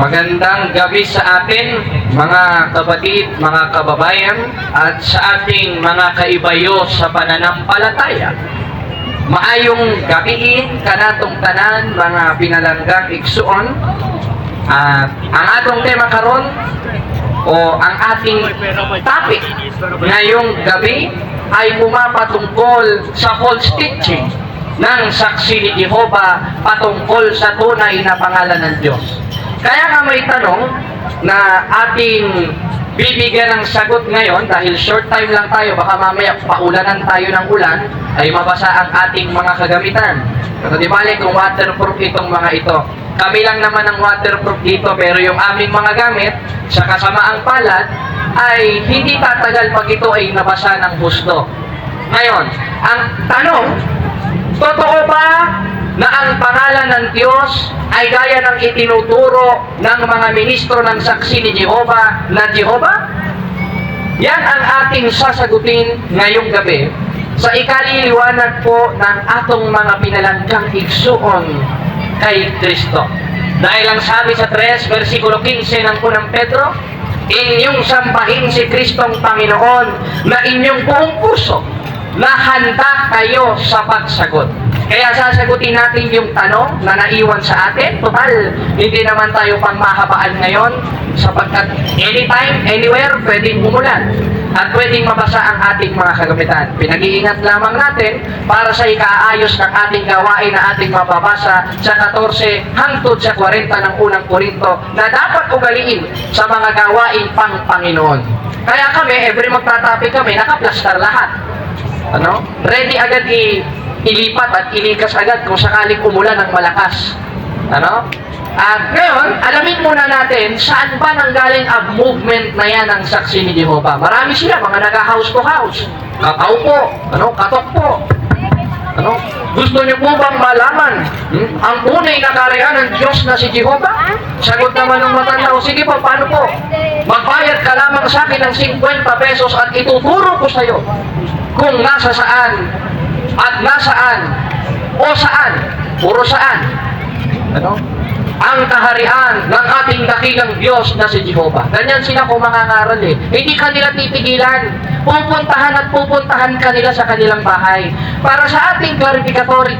Magandang gabi sa atin, mga kapatid, mga kababayan, at sa ating mga kaibayo sa pananampalataya. Maayong gabi kanatong tanan, mga pinalanggang igsuon. At ang atong tema karon o ang ating topic ngayong gabi ay pumapatungkol sa false teaching ng saksi ni Jehovah patungkol sa tunay na pangalan ng Diyos. Kaya nga may tanong na ating bibigyan ng sagot ngayon dahil short time lang tayo, baka mamaya paulanan tayo ng ulan, ay mabasa ang ating mga kagamitan. Kasi di bali kung waterproof itong mga ito. Kami lang naman ang waterproof dito, pero yung aming mga gamit sa kasamaang palad ay hindi tatagal pag ito ay nabasa ng husto. Ngayon, ang tanong, totoo ba na ang pangalan ng Diyos ay gaya ng itinuturo ng mga ministro ng saksi ni Jehovah na Jehovah? Yan ang ating sasagutin ngayong gabi sa ikaliliwanag po ng atong mga pinalanggang igsuon kay Kristo. Dahil ang sabi sa 3, versikulo 15 ng unang Pedro, inyong sambahin si Kristong Panginoon na inyong buong puso na handa kayo sa pagsagot. Kaya sasagutin natin yung tanong na naiwan sa atin. Total, hindi naman tayo pangmahabaan ngayon sapagkat anytime, anywhere, pwedeng umulan at pwedeng mabasa ang ating mga kagamitan. Pinag-iingat lamang natin para sa ikaayos ng ating gawain na ating mababasa sa 14 hangtod sa 40 ng unang Korinto na dapat ugaliin sa mga gawain pang Panginoon. Kaya kami, every magtatapi kami, nakaplastar lahat. Ready agad ilipat at ilikas agad kung sakaling umulan ng malakas. At ngayon, alamin muna natin saan ba nanggaling ang movement na yan ng saksi ni Jehovah. Marami sila, mga nag-house to house. Kakao po, katok po. Gusto niyo po bang malaman ang tunay na karyan ng Diyos na si Jehovah? Sagot naman ng matanda, sige po, paano po? Magbayad ka lamang sa akin ng 50 pesos at ituturo ko sa iyo kung nasa saan at nasaan o saan, puro saan, ang kaharian ng ating dakilang Diyos na si Jehovah. Ganyan sila kung mangangaral Hindi kanila titigilan. Pupuntahan at pupuntahan kanila sa kanilang bahay. Para sa ating clarificatory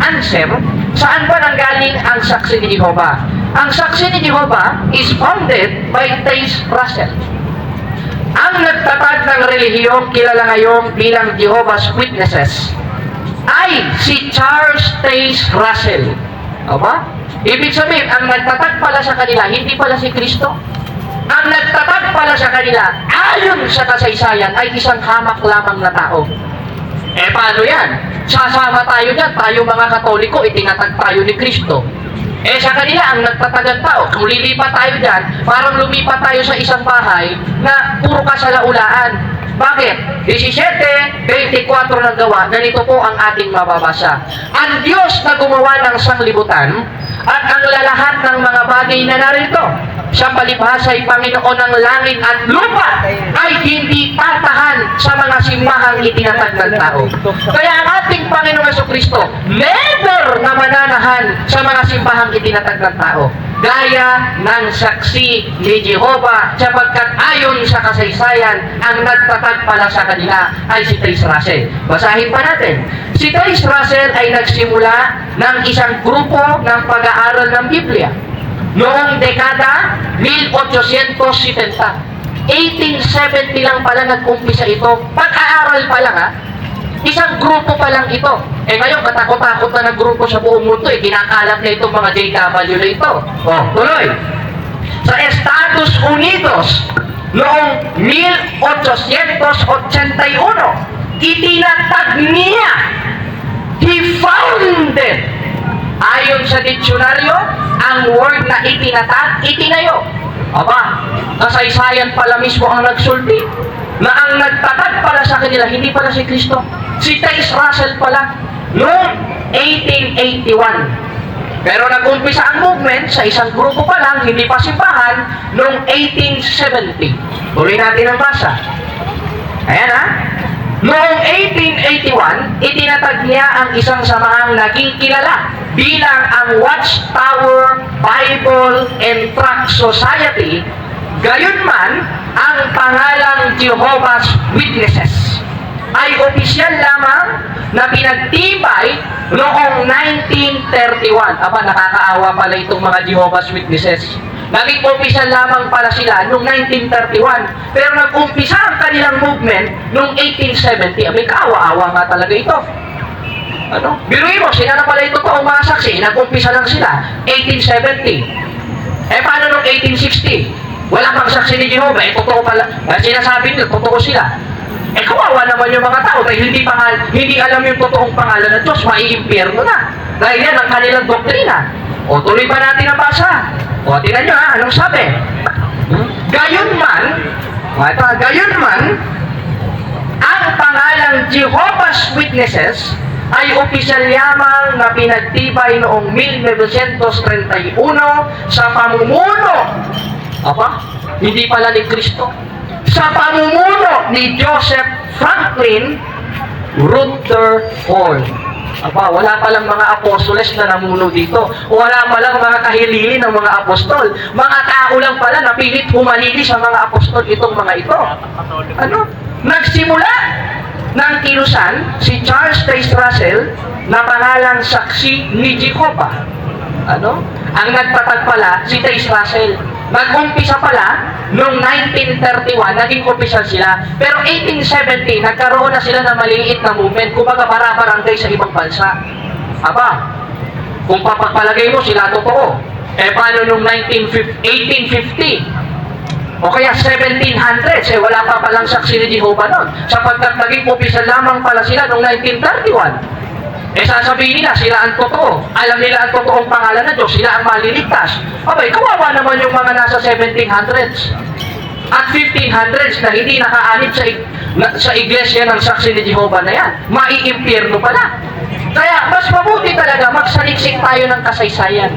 answer, saan ba nanggaling ang saksi ni Jehovah? Ang saksi ni Jehovah is founded by T.S. Russell. Ang nagtatag ng relihiyong kilala ngayon bilang Jehovah's Witnesses ay si Charles Taze Russell. Ibig sabihin, ang nagtatag pala sa kanila, hindi pala si Kristo. Ang nagtatag pala sa kanila, ayon sa kasaysayan, ay isang hamak lamang na tao. Paano yan? Sasama tayo dyan, tayo mga Katoliko, itinatag tayo ni Kristo. Sa kanila, ang nagtatagang tao, kung lilipat tayo dyan, parang lumipat tayo sa isang bahay na puro kasalaulaan. Bakit? 17:24 ng gawa, ganito po ang ating mababasa. Ang Diyos na gumawa ng sanglibutan at ang lalahat ng mga bagay na narito sa palibhasa'y Panginoon ng langit at lupa ay hindi tatahan sa mga simbahang itinatag ng tao. Kaya ang ating Panginoong Jesucristo never na mananahan sa mga simbahang itinatag ng tao. Gaya ng saksi ni Jehovah, sapagkat ayon sa kasaysayan, ang nagtatag pala sa kanila ay si T.S. Russell. Basahin pa natin. Si T.S. Russell ay nagsimula ng isang grupo ng pag-aaral ng Biblia noong dekada 1870. 1870 lang pala nag-umpisa ito. Pag-aaral pa lang Isang grupo pa lang ito. Ngayon, katakot-takot na ng grupo sa buong mundo. Kinakalat na itong mga JW na ito. Tuloy. Sa Estados Unidos, noong 1881, itinatag niya. He founded. Ayon sa diksyonaryo, ang word na itinatag, itinayo. Kasaysayan pala mismo ang nagsulti na ang nagtatag pala sa kanila, hindi pala si Kristo. Si T.S. Russell pala, noong 1881. Pero nag-umpisa ang movement sa isang grupo pa lang, hindi pa simbahan, noong 1870. Tuloy natin ang basa. Ayan Noong 1881, itinatag niya ang isang samahang naging kilala bilang ang Watchtower Bible and Tract Society, gayunman ang pangalang Jehovah's Witnesses ay opisyal lamang na pinagtibay noong 1931. Aba, nakakaawa pala itong mga Jehovah's Witnesses. Naging opisyal lamang pala sila noong 1931. Pero nag-umpisa ang kanilang movement noong 1870. Abay, kaawa-awa nga talaga ito. Ano? Biruin mo, sila na pala ito toong mga saksi. Nag-umpisa lang sila, 1870. Paano noong 1860? Wala pang saksi ni Jehovah. Totoo pala. Sinasabi nila, totoo sila. Kawawa naman yung mga tao dahil hindi alam yung totoong pangalan ng Diyos, maiimpyerno na. Dahil yan ang kanilang doktrina. O, tuloy pa natin ang basa. O, tingnan nyo anong sabi? Gayunman, ang pangalang Jehovah's Witnesses ay opisyal lamang na pinagtibay noong 1931 sa pamumuno. Hindi pala ni Kristo. Sa pamumuno ni Joseph Franklin Rutherford. Wala palang mga apostoles na namuno dito. Wala palang mga kahilili ng mga apostol. Mga tao lang pala na pilit humalili sa mga apostol itong mga ito. Nagsimula ng kilusan si Charles Taze Russell na pangalang saksi ni Jehovah. Ang nagtatag pala si Taze Russell. Nag-umpisa pala noong 1931, naging opisyal sila. Pero 1870, nagkaroon na sila ng maliliit na movement, kumbaga para-barangay sa ibang bansa. Kung papagpalagay mo sila totoo, paano noong 1850? O kaya 1700s, wala pa palang saksi ni Jehovah noon. Sapagkat naging opisyal lamang pala sila noong 1931. Sasabihin nila, sila ang totoo. Alam nila ang totoong pangalan ng Diyos. Sila ang maliligtas. Kawawa naman yung mga nasa 1700s at 1500s na hindi nakaanib sa iglesia ng saksi ni Jehovah na yan. Maiimpyerno pala. Kaya, mas mabuti talaga magsaliksik tayo ng kasaysayan.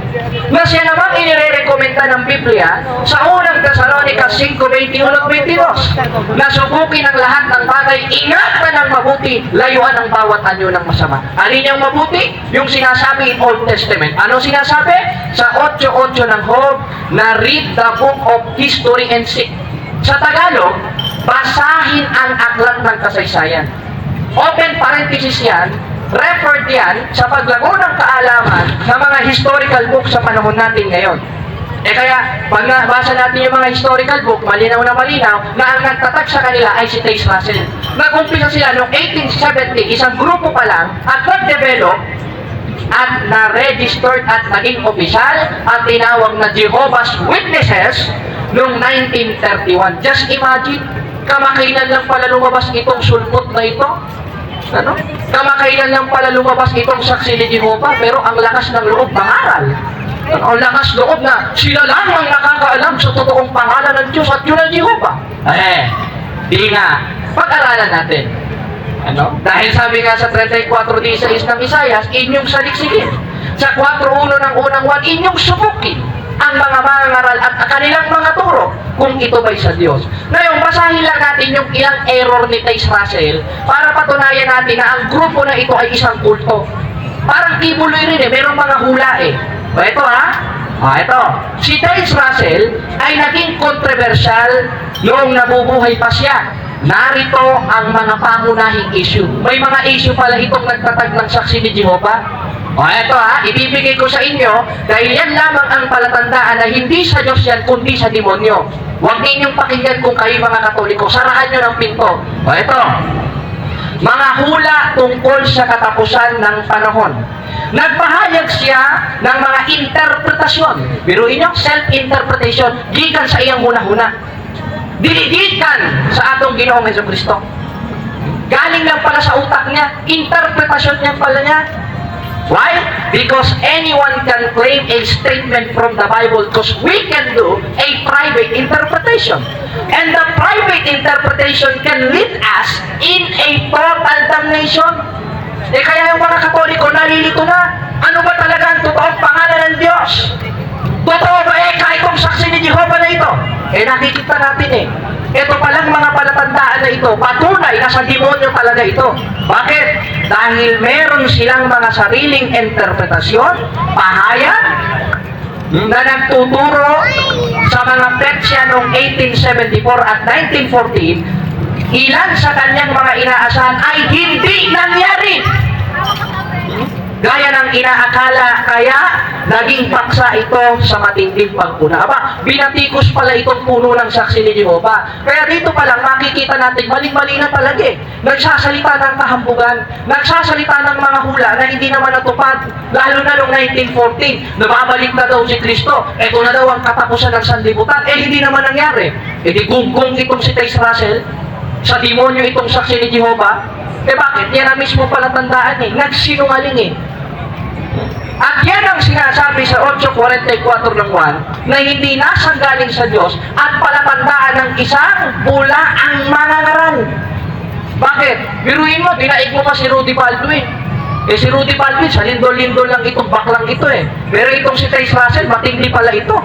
Na siya namang inirekomenda ng Biblia sa unang Thessalonica 5:21-22 na subukin ang lahat ng bagay, ingatan ng mabuti, layuan ang bawat anyo ng masama. Alin yung mabuti? Yung sinasabi in Old Testament. Ano sinasabi? Sa 8:8 ng Job, na read the book of history and seek. Sa Tagalog, basahin ang aklat ng kasaysayan. Open parenthesis yan, referred yan sa paglago ng kaalaman ng mga historical book sa panahon natin ngayon. Kaya, pag nabasa natin yung mga historical book, malinaw na ang nagtatag sa kanila ay si Taze Russell. Nag-umpisa sila noong 1870, isang grupo pa lang, at nag-develop at na-registered at naging opisyal at tinawag na Jehovah's Witnesses noong 1931. Just imagine, kamakailan lang pala lumabas itong sulpot na ito. Kamakailan lang pala lumabas itong saksi ni Jehovah, pero ang lakas ng loob mangaral. Ang lakas loob na sila lang ang nakakaalam sa totoong pangalan ng Diyos at yun ang Jehovah. Di nga, pag-aralan natin. Dahil sabi nga sa 34:16 ng Isaias, inyong saliksigin. Sa 4:1 ng unang 1, inyong subukin ang mga mangaral at kanilang mga turo kung ito ba'y sa Diyos. Ngayon, basahin lang natin yung ilang error ni Taze Russell para patunayan natin na ang grupo na ito ay isang kulto. Parang kibuloy rin merong mga hula Ito ito. Si Taze Russell ay naging kontrobersyal noong nabubuhay pa siya. Narito ang mga pangunahing issue. May mga issue pala itong nagtatag ng saksi ni Jehovah. Ito ibibigay ko sa inyo dahil yan lamang ang palatandaan na hindi sa Diyos yan kundi sa demonyo. Huwag ninyong pakinggan kung kayo mga Katoliko. Sarahan nyo ng pinto. Ito. Mga hula tungkol sa katapusan ng panahon. Nagpahayag siya ng mga interpretasyon. Biruin nyo, self-interpretation, gikan sa iyang huna-huna. Dinigikan sa atong Ginoong Jesucristo. Galing lang pala sa utak niya, interpretasyon niya pala niya. Why? Because anyone can claim a statement from the Bible because we can do a private interpretation. And the private interpretation can lead us in a total damnation. Kaya yung mga Katoliko nalilito na, ano ba talaga ang totoong pangalan ng Diyos? Totoo ba kahit kung saksi ni Jehovah na ito? Nakikita natin Ito palang mga palatandaan na ito, patunay na sa demonyo talaga ito. Bakit? Dahil meron silang mga sariling interpretasyon, pahayag, na nagtuturo sa mga Persia noong 1874 at 1914, ilan sa kanyang mga inaasahan ay hindi nangyari. Gaya ng inaakala, kaya naging paksa ito sa matinding pagpuna. Aba, binatikos pala itong puno ng saksi ni Jehovah. Kaya dito pa lang makikita natin, maling-mali na talaga eh. Nagsasalita ng kahambugan, nagsasalita ng mga hula na hindi naman natupad. Lalo na noong 1914, nababalik na daw si Kristo. Ito na daw ang katapusan ng sanlibutan. Hindi naman nangyari. Di gunggong itong si Taze Russell, sa demonyo itong saksi ni Jehovah. Bakit? Yan ang mismo palatandaan nagsinungaling At yan ang sinasabi sa 8:44 ng 1 na hindi nasanggaling sa Diyos at palatandaan ng isang bula ang manangaral. Bakit? Biruin mo, dinaig mo pa si Rudy Baldwin. Si Rudy Baldwin, sa lindol-lindol lang itong baklang ito Pero itong si Taze Russell, matindi pala ito.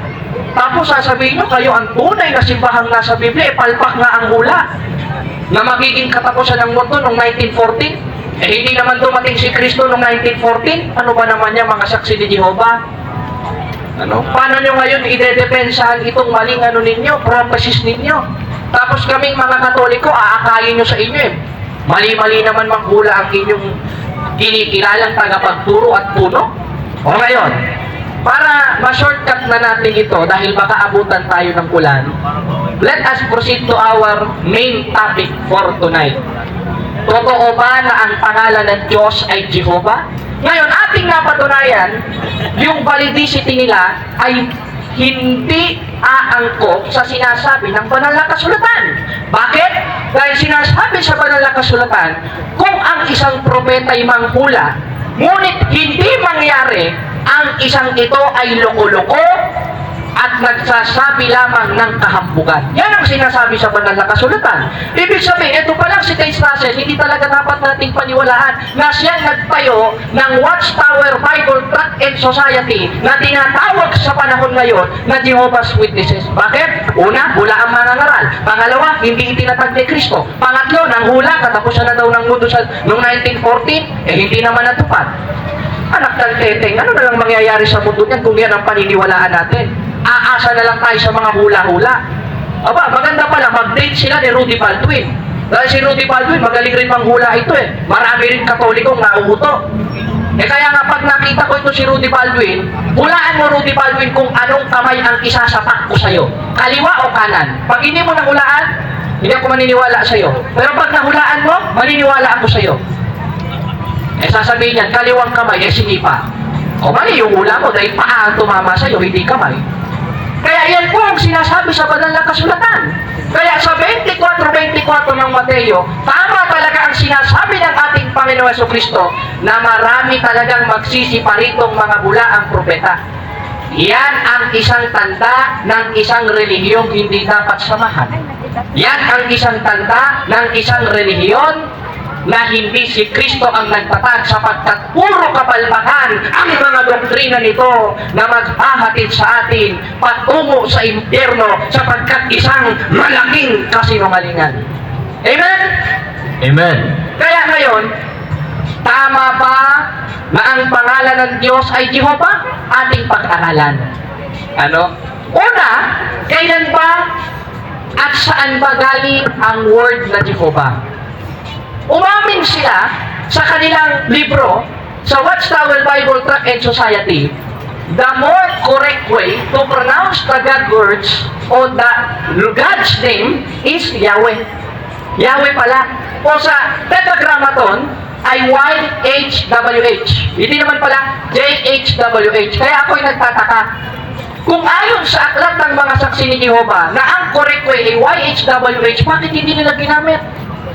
Tapos sasabihin nyo, kayo ang tunay na simbahang nasa Biblia, palpak nga ang hula na magiging katapusan ng mundo noong 1914. Hindi naman dumating si Kristo noong 1914. Ano ba naman yan, mga saksi ni Jehovah? Paano nyo ngayon idedepensahan itong maling ninyo, prophecies ninyo? Tapos kaming mga Katoliko, aakayin nyo sa inyo Mali-mali naman manghula ang inyong kinikilalang tagapagturo at puno. O ngayon, para ma-shortcut na natin ito dahil baka abutan tayo ng ulan, let us proceed to our main topic for tonight. Totoo ba na ang pangalan ng Diyos ay Jehovah? Ngayon, ating napatunayan, yung validity nila ay hindi aangkop sa sinasabi ng banal na kasulatan. Bakit? Dahil sinasabi sa banal na kasulatan, kung ang isang propeta ay manghula, ngunit hindi mangyari, ang isang ito ay loko-loko at nagsasabi lamang ng kahambugan. Yan ang sinasabi sa banal na kasulatan. Ibig sabihin, ito pa lang si Taze Russell, hindi talaga dapat nating paniwalaan na siya nagtayo ng Watchtower Bible Tract and Society na tinatawag sa panahon ngayon na Jehovah's Witnesses. Bakit? Una, hula ang manangaral. Pangalawa, hindi itinatag ni Kristo. Pangatlo, nang hula, katapusan na daw ng mundo noong 1914, hindi naman natupad. Anak ng teteng, ano na lang mangyayari sa mundo niyan kung yan ang paniniwalaan natin? Aasa na lang tayo sa mga hula-hula. Aba, maganda pala, mag-date sila ni Rudy Baldwin. Dahil si Rudy Baldwin, magaling rin manghula ito Marami rin Katolikong nauuto. Kaya nga pag nakita ko ito si Rudy Baldwin, hulaan mo Rudy Baldwin kung anong kamay ang isasapak ko sa'yo. Kaliwa o kanan. Pag hindi mo nahulaan, hindi ako maniniwala sa'yo. Pero pag nahulaan mo, maniniwala ako sa'yo. Sasabihin niyan, kaliwang kamay, sinipa. O mali yung hula mo dahil paa ang tumama sa'yo, hindi kamay. Kaya yan po ang sinasabi sa banal na kasulatan. Kaya sa 24:24 ng Mateo, tama talaga ang sinasabi ng ating Panginoon Jesucristo na marami talagang magsisiparitong mga bulaang propeta. Yan ang isang tanda ng isang relihiyong hindi dapat samahan. Yan ang isang tanda ng isang relihiyon na hindi si Kristo ang nagtatag sapagkat puro kapalpakan ang mga doktrina nito na maghahatid sa atin patungo sa impyerno sapagkat isang malaking kasinungalingan. Amen? Amen. Kaya ngayon, tama ba na ang pangalan ng Diyos ay Jehovah? Ating pag-aralan. Una, kailan ba at saan ba galing ang word na Jehovah? Umamin sila sa kanilang libro, sa Watchtower Bible Tract and Society, the more correct way to pronounce the God words o the God's name is Yahweh. Yahweh pala. O sa Tetragrammaton ay YHWH. Hindi naman pala JHWH. Kaya ako'y nagtataka. Kung ayon sa aklat ng mga saksi ni Jehovah na ang correct way ay YHWH, bakit hindi nila ginamit?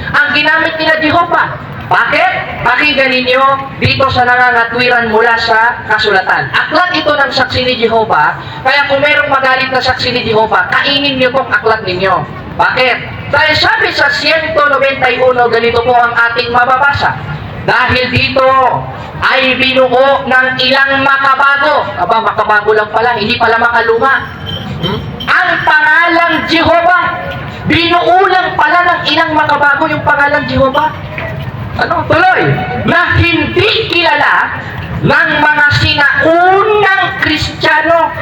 Ang ginamit nila Jehovah. Bakit? Pakinggan ninyo dito sa nangangatwiran mula sa kasulatan. Aklat ito ng saksi ni Jehovah, kaya kung merong magalit na saksi ni Jehovah, kainin nyo itong aklat ninyo. Bakit? Dahil sabi sa 191, ganito po ang ating mababasa. Dahil dito ay binuo ng ilang makabago. Aba, makabago lang pala, hindi pala makaluma. Ang pangalang Jehovah. Binuo lang pala ng ilang makabago yung pangalang Jehovah. Tuloy, na hindi kilala ng mga sinaunang Kristiyano.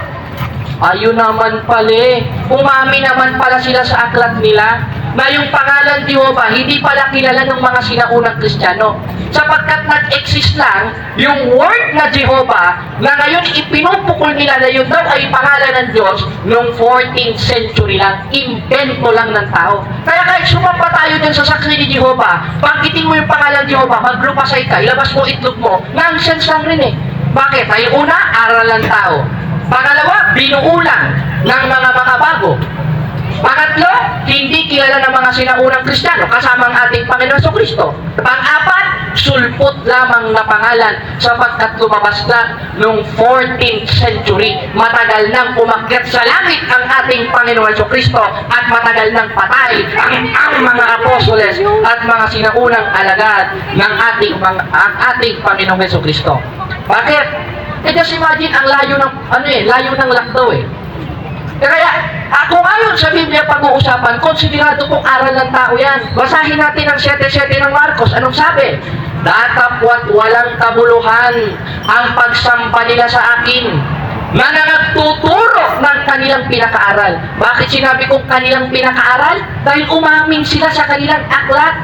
Ayun naman pala, umami naman pala sila sa aklat nila na yung pangalan Jehovah hindi pala kilala ng mga sinaunang Kristiyano. Sapagkat nag-exist lang yung word na Jehovah na ngayon ipinupukol nila na yun daw ay pangalan ng Diyos noong 14th century lang. Invento lang ng tao. Kaya kahit sumapa tayo dyan sa saksi ni Jehovah, banggitin mo yung pangalan Jehovah, maglupasay ka, ilabas mo itlog mo, nonsense lang rin eh. Bakit? Ay una, aral ng tao. Pangalawa, binuulang ng mga makabago. Pangatlo, hindi kilala ng mga sinaunang Kristiyano kasama ang ating Panginoon Kristo. Pang-apat, sulpot lamang na pangalan sapagkat lumabas na noong 14th century. Matagal nang umakyat sa langit ang ating Panginoon Kristo at matagal nang patay ang mga apostoles at mga sinaunang alagad ng ating Panginoon Kristo. Bakit? Just imagine ang layo ng lakdaw eh. Kaya, kung ayon sa Biblia pag-uusapan, konsiderado kong aral ng tao yan. Basahin natin ang 7:7 ng Marcos. Anong sabi? Datapwat walang kabuluhan ang pagsamba nila sa akin na nagtuturo ng kanilang pinakaaral. Bakit sinabi kong kanilang pinakaaral? Dahil umamin sila sa kanilang aklat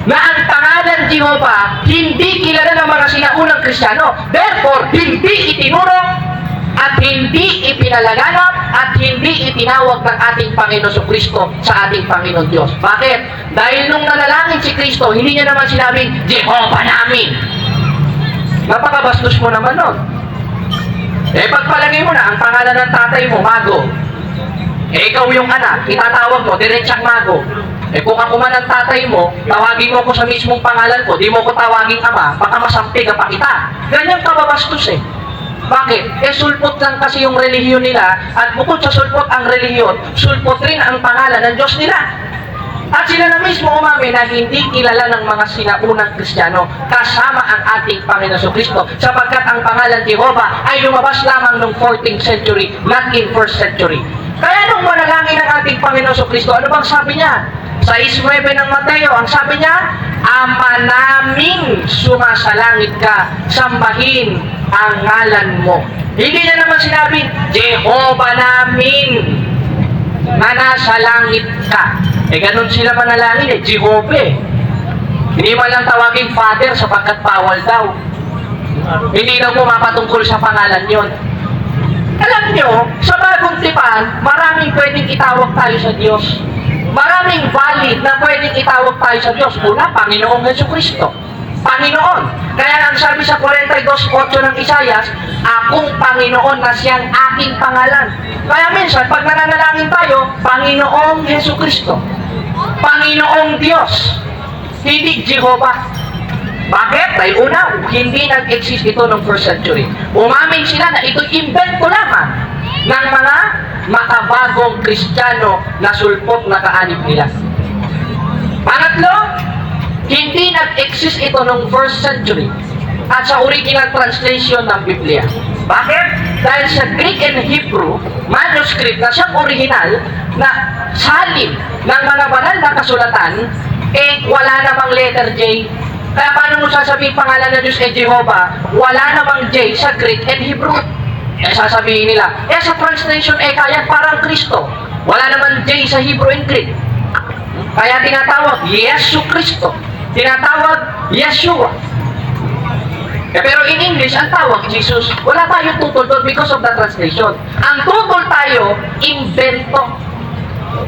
na ang pangalan Jehovah hindi kilala ng mga sinaunang Kristiyano. Therefore, hindi itinuro at hindi ipinalaganap at hindi itinawag ng ating Panginoon Kristo sa ating Panginoon Diyos. Bakit? Dahil nung nanalangin si Kristo, hindi niya naman sinabing, Jehovah namin. Napakabastos mo naman nun. Pagpalagay mo na, ang pangalan ng tatay mo, Mago. Ikaw yung anak, itatawag mo, diretsang Mago. Kung ako man ang tatay mo, tawagin mo ko sa mismong pangalan ko, di mo ko tawagin ama, baka masampig pa kita. Ganyan kababastos eh. Bakit? Sulpot lang kasi yung relihiyon nila at bukod sa sulpot ang relihiyon, sulpot rin ang pangalan ng Diyos nila. At sila na mismo umamin na hindi kilala ng mga sinaunang Kristiyano kasama ang ating Panginoon Kristo sapagkat ang pangalan Jehovah ay lumabas lamang noong 14th century, not in 1st century. Kaya nung manalangin ng ating Panginoon Kristo, ano bang sabi niya? Sa 6:9 ng Mateo, ang sabi niya, Ama naming sumasalangit ka, sambahin ang ngalan mo. Hindi niya naman sinabing, Jehovah namin na nasa langit ka. Ganun sila manalangin Jehovah eh. Hindi man lang tawagin Father sapagkat bawal daw. Hindi daw pumapatungkol sa pangalan yon. Alam nyo, sa bagong tipan, maraming pwedeng itawag tayo sa Diyos. Maraming valid na pwedeng itawag tayo sa Diyos. Una, Panginoong Jesucristo. Panginoon. Kaya ang sabi sa 42:8 ng Isayas, akong Panginoon na siyang aking pangalan. Kaya minsan, pag nananalangin tayo, Panginoong Jesucristo. Panginoong Diyos. Hindi Jehovah. Bakit? Dahil una, hindi nag-exist ito noong 1st century. Umamin sila na ito'y invento lamang ng mga makabagong Kristiyano na sulpot na kaanib nila. Pangatlo, hindi nag-exist ito noong 1st century at sa original translation ng Biblia. Bakit? Dahil sa Greek and Hebrew manuscript na siyang original na salin ng mga banal na kasulatan, wala namang letter J. Kaya paano mo sasabihin pangalan ng Diyos Jehovah? Wala namang J sa Greek and Hebrew. Sasabihin nila, sa translation kaya parang Kristo. Wala naman J sa Hebrew and Greek. Kaya tinatawag Yesu Kristo. Tinatawag Yeshua. Pero in English, ang tawag Jesus. Wala tayong tutol doon because of the translation. Ang tutol tayo, invento.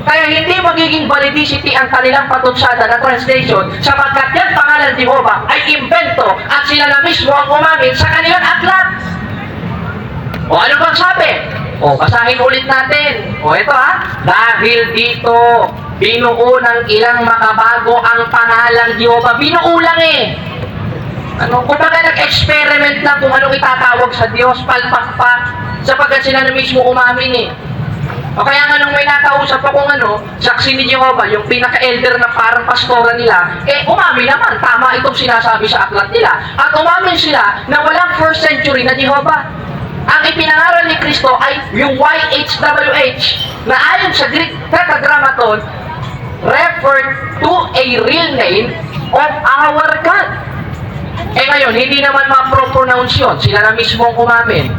Kaya hindi magiging validity ang kanilang patutsada na translation sapagkat yan pangalan Jehovah ay invento at sila na mismo ang umamin sa kanilang aklat. O ano bang sabi? Basahin ulit natin. Ito dahil dito, binuo ng ilang makabago ang pangalang Jehovah. Binuo lang kumbaga nag-experiment lang kung anong itatawag sa Diyos, palpak-pak, sapagkat sila na mismo umamin O kaya nga nung may nakausap akong saksi ni Jehovah, yung pinaka-elder na parang pastora nila, umamin naman, tama itong sinasabi sa aklat nila. At umamin sila na walang 1st century na Jehovah. Ang ipinangaral ni Kristo ay yung YHWH na ayon sa Greek Tetragrammaton referred to a real name of our God. Ngayon, hindi naman ma-pronounce yun. Sila na mismo umamin.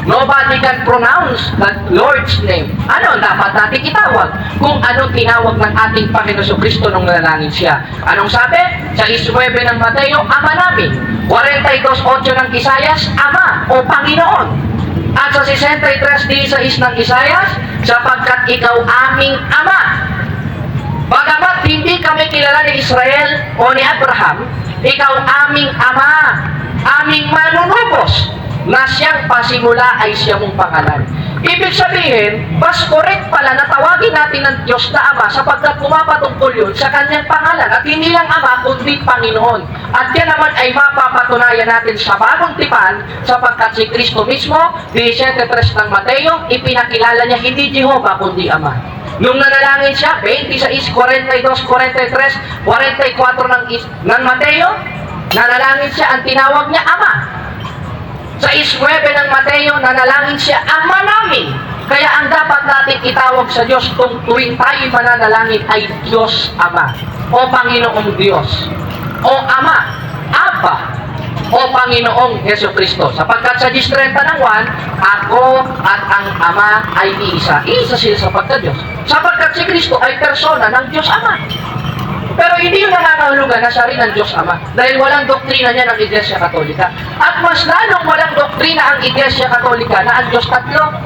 Nobody can pronounce the Lord's name. Ano dapat natin itawag? Kung anong tinawag ng ating Panginoon Kristo nung nanalangin siya. Anong sabi? Sa 19 ng Mateo, Ama namin. 42:8 ng Isayas, Ama o Panginoon. At sa 63:16 ng Isayas, sapagkat ikaw aming Ama. Bagamat hindi kami kilala ni Israel o ni Abraham, ikaw aming Ama, aming manunubos, na siyang pasimula ay siya mong pangalan. Ibig sabihin, mas correct pala na tawagin natin ng Diyos na Ama sapagkat pumapatungkol yun sa kanyang pangalan at hindi lang Ama kundi Panginoon. At yan naman ay mapapatunayan natin sa bagong tipan sapagkat si Kristo mismo, 17 ng Mateo, ipinakilala niya hindi Jehovah kundi Ama. Nung nanalangin siya, 26, 42, 43, 44 ng Mateo, nanalangin siya, ang tinawag niya Ama. Sa 19 ng Mateo, nanalangin siya, Ama namin. Kaya ang dapat natin itawag sa Diyos kung tuwing tayo mananalangin ay Diyos Ama, o Panginoong Diyos, o Ama, Abba, o Panginoong Yesu Kristo. Sapagkat sa 10:30 ng 1, ako at ang Ama ay iisa. Iisa sila sa pagka-Diyos. Sapagkat si Kristo ay persona ng Diyos Ama. Pero hindi yung nangangahulugan na siya rin ang Diyos Ama. Dahil walang doktrina niya ng Iglesia Katolika. At mas lalong walang doktrina ang Iglesia Katolika na ang Diyos tatlo.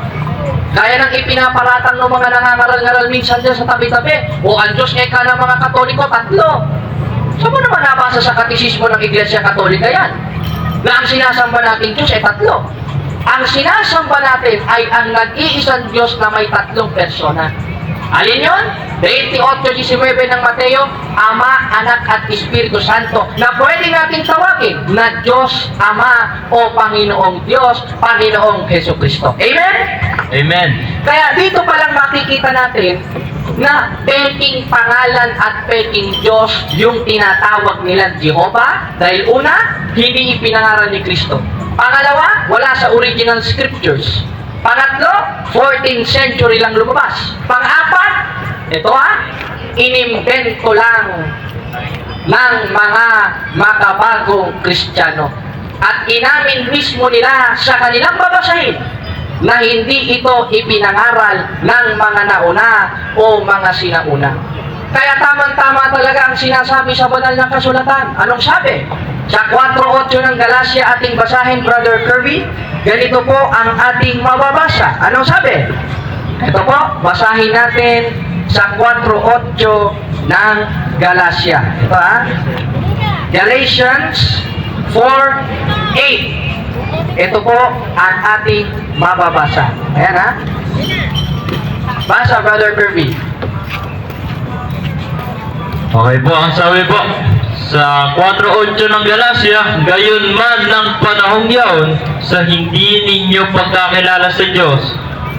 Gaya ng ipinaparatang ng mga nangangaral-ngaral minsan dyan sa tabi-tabi. O ang Diyos eka ng mga Katoliko, tatlo. Saan mo naman nabasa sa katisismo ng Iglesia Katolika yan? Na ang sinasamba natin Diyos ay tatlo. Ang sinasamba natin ay ang nag-iisang Diyos na may tatlong persona. Alin yun? 28:19 ng Mateo, Ama, Anak at Espiritu Santo na pwede natin tawagin na Diyos, Ama o Panginoong Diyos, Panginoong Hesus Kristo. Amen? Amen. Kaya dito palang makikita natin na peking pangalan at peking Diyos yung tinatawag nilang Jehovah dahil una, hindi ipinangaral ni Kristo. Pangalawa, wala sa original scriptures. Pangatlo, 14th century lang lumabas. Pang-apat, ito inimbento lang ng mga makabagong Kristiyano. At inamin mismo nila sa kanilang babasahin na hindi ito ipinangaral ng mga nauna o mga sinauna. Kaya tamang-tama talaga ang sinasabi sa banal na kasulatan. Anong sabi? Sa 4:8 ng Galacia ating basahin, Brother Kirby, ganito po ang ating mababasa. Anong sabi? Ito po, basahin natin sa 4:8 ng Galacia. Ito Galatians 4:8. Ito po ang ating mababasa. Ayan Basa, Brother Kirby. Okay po, ang sabi po sa 4:8 ng Galacia, gayon man ng panahong yaon, sa hindi ninyo pagkakilala sa Diyos,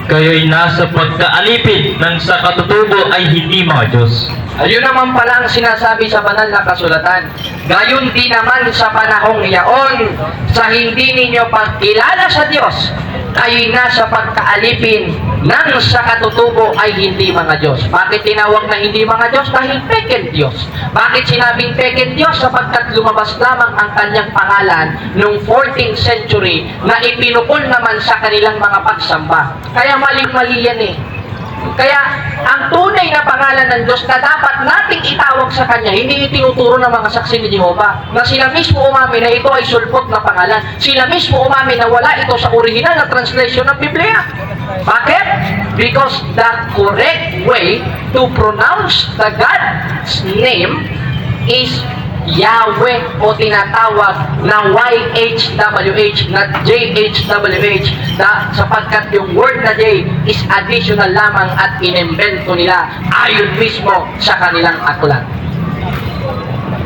kayo'y nasa pagkaalipin ng sa katutubo ay hindi mga Diyos. Ayun naman pala ang sinasabi sa banal na kasulatan. Gayon din naman sa panahong yaon, sa hindi ninyo pagkilala sa Diyos, kayo'y nasa pagkaalipin ng sa katutubo ay hindi mga Diyos. Bakit tinawag na hindi mga Diyos? Dahil peken Diyos. Bakit sinabing peken Diyos? Sapagkat lumabas lamang ang kanyang pangalan noong 14th century na ipinukol naman sa kanilang mga pagsamba. Kaya maling-mali yan Kaya, ang tunay na pangalan ng Diyos na dapat nating itawag sa Kanya, hindi itinuturo ng mga saksi ni Jehovah, na sila mismo umamin na ito ay sulpot na pangalan. Sila mismo umamin na wala ito sa original na translation ng Biblia. Bakit? Because the correct way to pronounce the God's name is Yahweh o tinatawag na YHWH, not JHWH, sapagkat yung word na J is additional lamang at inimbento nila ayon mismo sa kanilang aklat.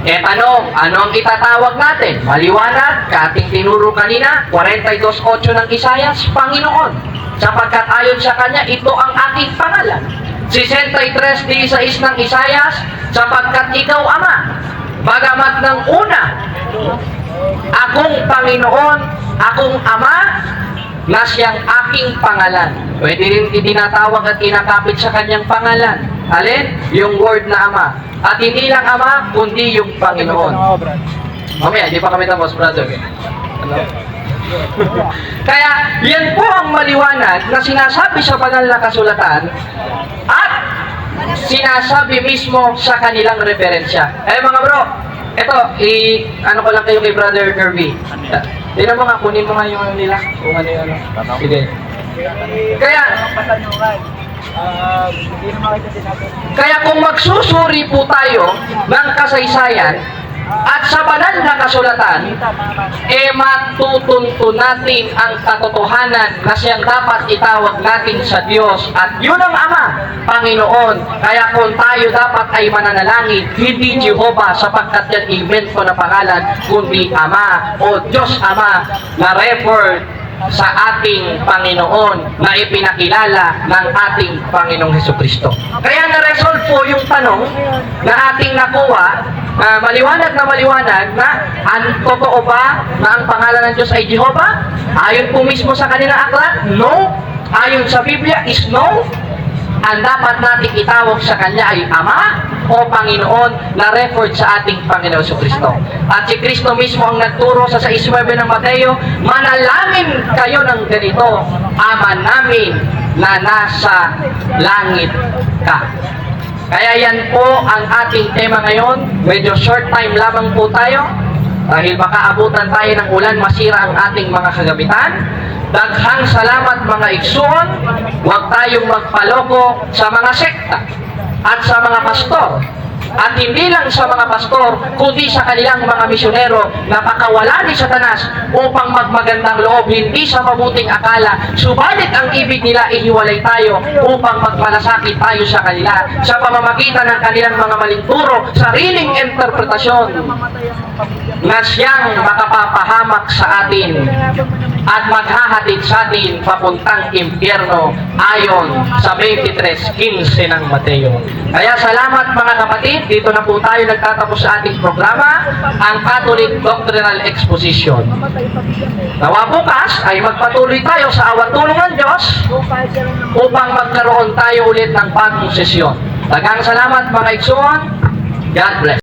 Tanong, ano ang itatawag natin? Maliwanag, kating tinuro kanina, 42:8 ng Isayas, Panginoon. Sapagkat ayon sa Kanya, ito ang aking pangalan. 63:16 ng Isayas, sapagkat ikaw, Ama. Bagamat ng una, akong Panginoon, akong Ama, na siyang aking pangalan. Pwede rin itinatawag at kinakapit sa kanyang pangalan. Alin? Yung word na Ama. At hindi lang Ama, kundi yung Panginoon. Mamaya, hindi pa kami tapos, brother. Hello? Kaya yan po ang maliwanag na sinasabi sa banal na kasulatan at sinasabi mismo sa kanilang referensya. Mga bro, ito, ano ko lang kayo kay Brother Kirby. Tingnan mo nga, kunin mo nga yung nila. Kung ano yung ano. Sige. Kaya kung magsusuri po tayo ng kasaysayan at sa banal na kasulatan, matutunto natin ang katotohanan na siyang dapat itawag natin sa Diyos at yun ang Ama, Panginoon. Kaya kung tayo dapat ay mananalangin, hindi Jehovah sapagkat yan invento na pangalan, kundi Ama o Diyos Ama na referred sa ating Panginoon na ipinakilala ng ating Panginoong Hesukristo. Kaya na-resolve po yung tanong na ating nakuha, maliwanag na totoo ba na ang pangalan ng Diyos ay Jehovah? Ayon po mismo sa kanilang aklat? No. Ayon sa Biblia is no. Ang dapat natin itawag sa Kanya ay Ama o Panginoon na referred sa ating Panginoon Kristo. At si Kristo mismo ang nagturo sa 6:9 ng Mateo, manalangin kayo ng ganito, Ama namin na nasa langit ka. Kaya yan po ang ating tema ngayon. Medyo short time lamang po tayo dahil baka abutan tayo ng ulan, masira ang ating mga kagamitan. Daghang salamat mga igsoon. Huwag tayong magpaloko sa mga sekta at sa mga pastor. At hindi lang sa mga pastor, kundi sa kanilang mga misyonero na pakawala ni Satanas upang magmagandang loob, hindi sa mabuting akala. Subalit ang ibig nila ihiwalay tayo upang magmalasakit tayo sa kanila sa pamamagitan ng kanilang mga maling turo, sariling interpretasyon na siyang makapapahamak sa atin at maghahatid sa atin papuntang impyerno ayon sa 23:15 ng Mateo. Kaya salamat mga kapatid, dito na po tayo nagtatapos sa ating programa, ang Catholic Doctrinal Exposition. Nawa bukas ay magpatuloy tayo sa awat tulong ng Diyos upang magkaroon tayo ulit ng bagong sesyon. Daghang salamat mga igsoon. God bless.